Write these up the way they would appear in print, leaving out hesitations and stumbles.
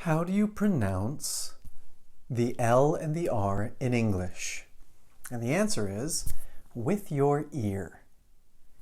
How do you pronounce the L and the R in English? And the answer is with your ear.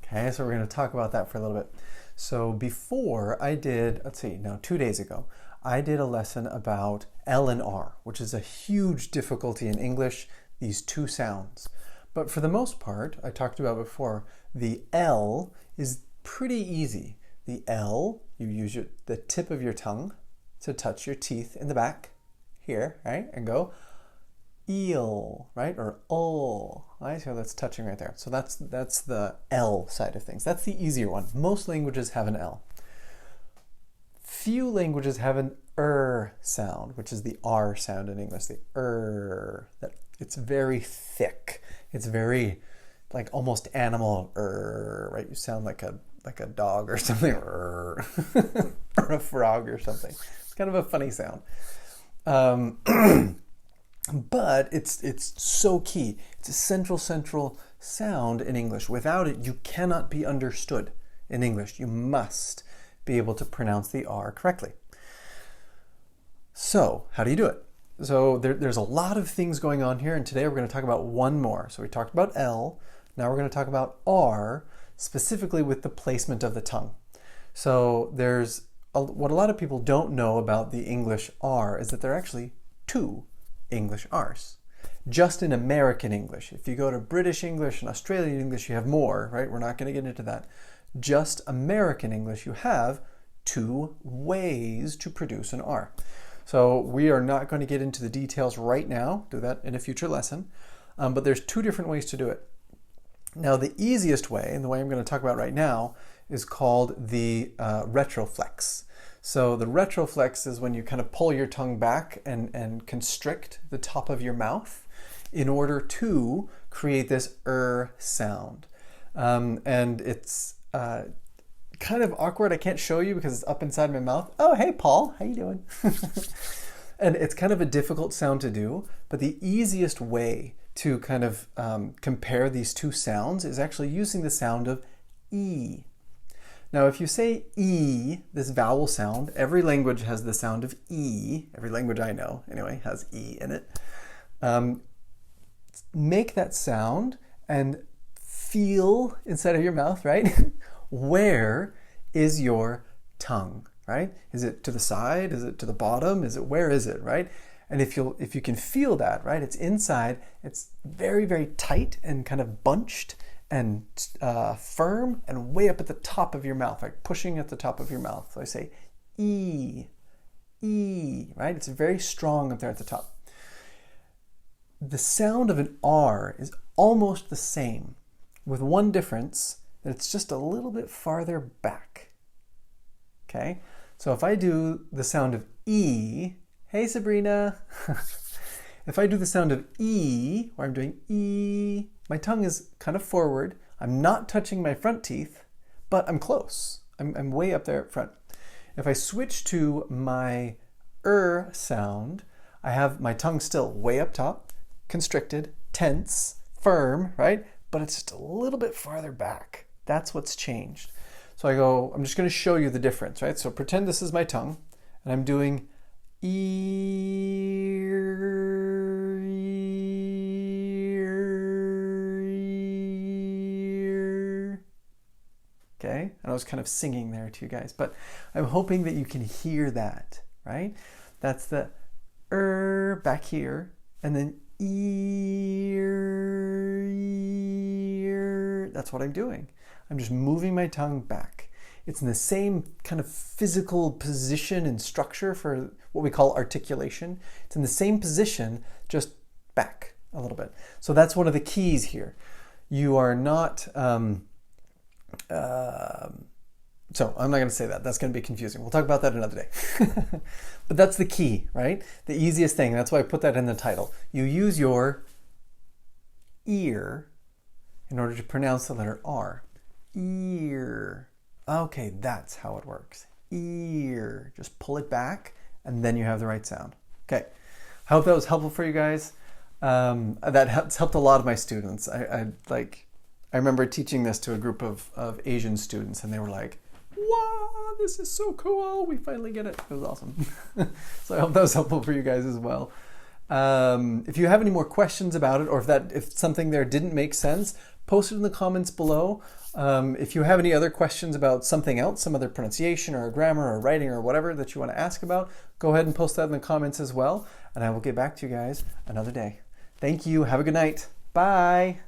Okay, so we're going to talk about that for a little bit. So before I did, 2 days ago, I did a lesson about L and R, which is a huge difficulty in English, these two sounds. But for the most part, I talked about before, the L is pretty easy. The L, you use the tip of your tongue to touch your teeth in the back here, right? And go eel, right? Or right? So that's touching right there. So that's the L side of things. That's the easier one. Most languages have an L. Few languages have an sound, which is the R sound in English. The that it's very thick. It's very like almost animal right? You sound like a dog or something or a frog or something. It's kind of a funny sound. But it's so key. It's a central sound in English. Without it, you cannot be understood in English. You must be able to pronounce the R correctly. So, how do you do it? So there's a lot of things going on here, and today we're going to talk about one more. So we talked about L. Now we're going to talk about R, specifically with the placement of the tongue. So what a lot of people don't know about the English R is that there are actually two English R's. Just in American English. If you go to British English and Australian English, you have more, right? We're not going to get into that. Just American English, you have two ways to produce an R. So we are not going to get into the details right now, do that in a future lesson, but there's two different ways to do it. Now the easiest way, and the way I'm going to talk about right now, is called the retroflex. So the retroflex is when you kind of pull your tongue back and constrict the top of your mouth in order to create this sound. And it's kind of awkward. I can't show you because it's up inside my mouth. Oh, hey, Paul, how you doing? And it's kind of a difficult sound to do, but the easiest way to kind of compare these two sounds is actually using the sound of E. Now, if you say E, this vowel sound, every language has the sound of E. Every language I know, anyway, has E in it. Make that sound and feel inside of your mouth, right? Where is your tongue, right? Is it to the side? Is it to the bottom? Where is it, right? And if you can feel that, right, it's inside, it's very, very tight and kind of bunched and firm and way up at the top of your mouth, like pushing at the top of your mouth. So I say E, right? It's very strong up there at the top. The sound of an R is almost the same, with one difference, that it's just a little bit farther back. Okay? So if I do the sound of E, hey Sabrina, if I do the sound of E, where I'm doing E, my tongue is kind of forward. I'm not touching my front teeth, but I'm close. I'm way up there up front. If I switch to my sound, I have my tongue still way up top, constricted, tense, firm, right? But it's just a little bit farther back. That's what's changed. So I'm just going to show you the difference, right? So pretend this is my tongue, and I'm doing okay? And I was kind of singing there to you guys, but I'm hoping that you can hear that, right? That's the back here, and then ear. That's what I'm doing. I'm just moving my tongue back. It's in the same kind of physical position and structure for what we call articulation. It's in the same position, just back a little bit. So that's one of the keys here. You are not... so I'm not going to say that. That's going to be confusing. We'll talk about that another day. But that's the key, right? The easiest thing. That's why I put that in the title. You use your ear in order to pronounce the letter R. Ear. Okay, that's how it works. Ear. Just pull it back, and then you have the right sound. Okay. I hope that was helpful for you guys. That has helped a lot of my students. I remember teaching this to a group of Asian students, and they were like, wow, this is so cool. We finally get it. It was awesome. So I hope that was helpful for you guys as well. If you have any more questions about it, or if something there didn't make sense, post it in the comments below. If you have any other questions about something else, some other pronunciation or grammar or writing or whatever that you want to ask about, go ahead and post that in the comments as well. And I will get back to you guys another day. Thank you. Have a good night. Bye.